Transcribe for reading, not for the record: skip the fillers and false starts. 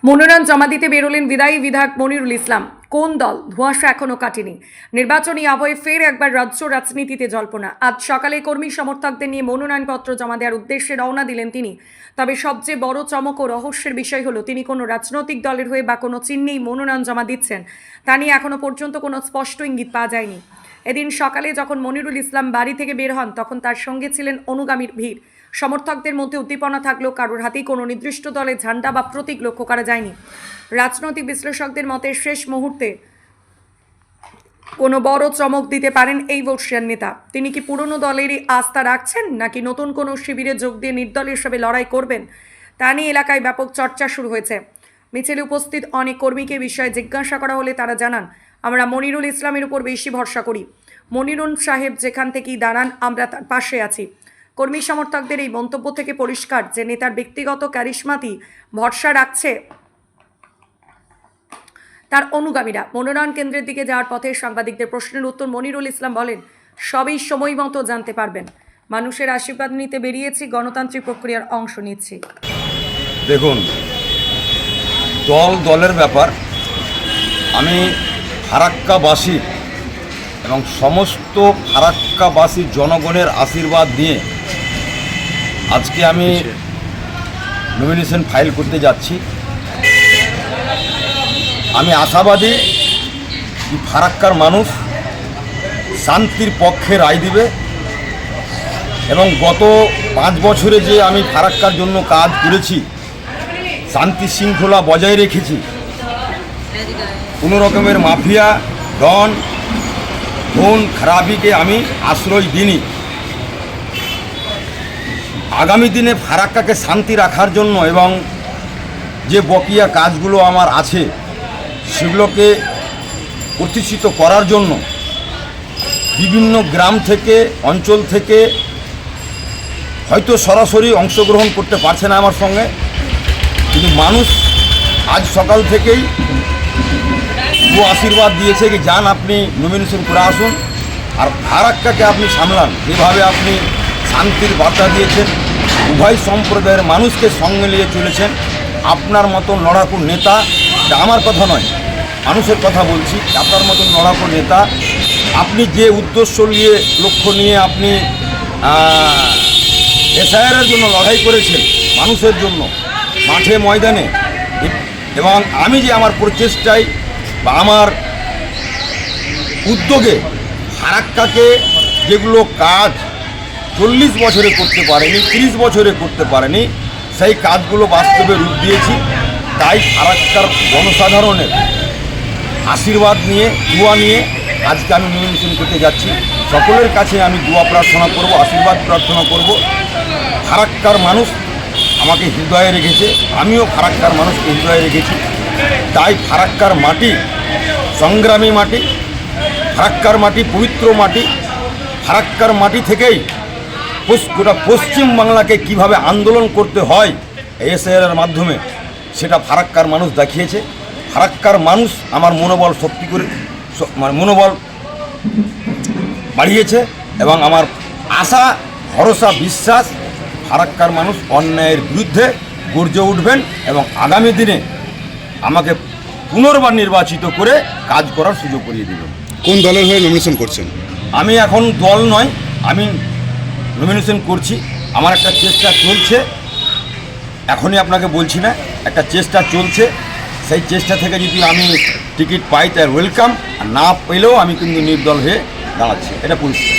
মনোনয়ন জমা দিতে বেরোলেন বিদায়ী বিধায়ক মনিরুল ইসলাম। কোন দল? ধোঁয়াশা এখনো কাটেনি। নির্বাচনী আবহে ফের একবার রাজ্য রাজনীতিতে জল্পনা। আজ সকালে কর্মী সমর্থকদের নিয়ে মনোনয়নপত্র জমা দেওয়ার উদ্দেশ্যে রওনা দিলেন তিনি। তবে সবচেয়ে বড় চমক ও রহস্যের বিষয় হলো তিনি কোনো রাজনৈতিক দলের হয়ে বা কোনো চিহ্নেই মনোনয়ন জমা দিচ্ছেন তা নিয়ে এখনো পর্যন্ত কোনো স্পষ্ট ইঙ্গিত পাওয়া যায়নি। এদিন সকালে যখন মনিরুল ইসলাম বাড়ি থেকে বের হন তখন তার সঙ্গে ছিলেন অনুগামীর ভিড়। সমর্থকদের মধ্যে উদ্দীপনা থাকলেও কারোর হাতেই কোনো নির্দিষ্ট দলের ঝান্ডা বা প্রতীক লক্ষ্য করা যায়নি। রাজনৈতিক বিশ্লেষকদের মতে শেষ মুহূর্তে কোনো বড় চমক দিতে পারেন এই বর্ষিয়ান নেতা। তিনি কি পুরনো দলেরই আস্থা রাখছেন নাকি নতুন কোনো শিবিরে যোগ দিয়ে নির্দল হিসেবে লড়াই করবেন তা নিয়ে এলাকায় ব্যাপক চর্চা শুরু হয়েছে। মিছিলে উপস্থিত অনেক কর্মীকে বিষয়ে জিজ্ঞাসা করা হলে তারা জানান, আমরা মনিরুল ইসলামের উপর বেশি ভরসা করি। মনিরুল সাহেব যেখান থেকেই দাঁড়ান আমরা তার পাশে আছি। কর্মী সমর্থকদের এই মন্তব্য থেকে পরিষ্কার যে নেতার ব্যক্তিগত ক্যারিশমাতেই ভরসা রাখছে তার অনুগামীরা। মনোনয়ন কেন্দ্রের দিকে যাওয়ার পথে সাংবাদিকদের প্রশ্নের উত্তর মনিরুল ইসলাম বলেন, সবই সময় মতো জানতে পারবেন। মানুষের আশীর্বাদ নিতে বেরিয়েছি, গণতান্ত্রিক প্রক্রিয়ার অংশ নিচ্ছি। দেখুন, দলের ব্যাপার। আমি ফারাক্কাবাসী এবং সমস্ত ফারাক্কাবাসী জনগণের আশীর্বাদ নিয়ে আজকে আমি নমিনেশন ফাইল করতে যাচ্ছি। আমি আশাবাদী যে ফারাক্কার মানুষ শান্তির পক্ষে রায় দিবে এবং গত 5 বছরে যে আমি ফারাক্কার জন্য কাজ করেছি, শান্তি শৃঙ্খলা বজায় রেখেছি, কোনো রকমের মাফিয়া ডন খুন খারাপিকে আমি আশ্রয় দিইনি। আগামী দিনে ফারাক্কাকে শান্তি রাখার জন্য এবং যে বকেয়া কাজগুলো আমার আছে সেগুলোকে প্রতিষ্ঠিত করার জন্য বিভিন্ন গ্রাম থেকে অঞ্চল থেকে হয়তো সরাসরি অংশগ্রহণ করতে পারছে না আমার সঙ্গে, কিন্তু মানুষ আজ সকাল থেকেই আশীর্বাদ দিয়েছে কি যান আপনি নমিনেশন করে আসুন আর ফারাক্কাকে আপনি সামলান। এভাবে আপনি শান্তির বার্তা দিয়েছেন, উভয় সম্প্রদায়ের মানুষকে সঙ্গে নিয়ে চলেছেন। আপনার মতন লড়াকু নেতা, আমার কথা নয় মানুষের কথা বলছি, আপনার মতন লড়াকু নেতা, আপনি যে উদ্দেশ্য নিয়ে লক্ষ্য নিয়ে আপনি এসআইআরের জন্য লড়াই করেছেন মানুষের জন্য মাঠে ময়দানে, এবং আমি যে আমার প্রচেষ্টায় বা আমার উদ্যোগে ফারাক্কাকে যেগুলো কাজ 40 বছরে করতে পারেনি, 30 বছরে করতে পারেনি, সেই কাজগুলো বাস্তবে রূপ দিয়েছি। তাই ফারাক্কার জনসাধারণের আশীর্বাদ নিয়ে দোয়া নিয়ে আজকে আমি নমিনেশন করতে যাচ্ছি। সকলের কাছে আমি দোয়া প্রার্থনা করব, আশীর্বাদ প্রার্থনা করব। ফারাক্কার মানুষ আমাকে হৃদয়ে রেখেছে, আমিও ফারাক্কার মানুষকে হৃদয়ে রেখেছি। তাই ফারাক্কার মাটি সংগ্রামী মাটি, ফারাক্কার মাটি পবিত্র মাটি। ফারাক্কার মাটি থেকেই গোটা পশ্চিম বাংলাকে কীভাবে আন্দোলন করতে হয় এসআইআরের মাধ্যমে সেটা ফারাক্কার মানুষ দেখিয়েছে। ফারাক্কার মানুষ আমার মনোবল শক্তি করে মনোবল বাড়িয়েছে এবং আমার আশা ভরসা বিশ্বাস ফারাক্কার মানুষ অন্যায়ের বিরুদ্ধে গর্জে উঠবেন এবং আগামী দিনে আমাকে পুনর্বার নির্বাচিত করে কাজ করার সুযোগ করিয়ে দেবেন। কোন দলের হয়ে নমিনেশন করছেন? আমি এখন দল নয়, আমি নমিনেশন করছি। আমার একটা চেষ্টা চলছে, এখনই আপনাকে বলছি না, একটা চেষ্টা চলছে। সেই চেষ্টা থেকে যদি আমি টিকিট পাই তাই ওয়েলকাম, আর না পেলেও আমি কিন্তু নির্দল হয়ে দাঁড়াচ্ছি, এটা পরিষ্কার।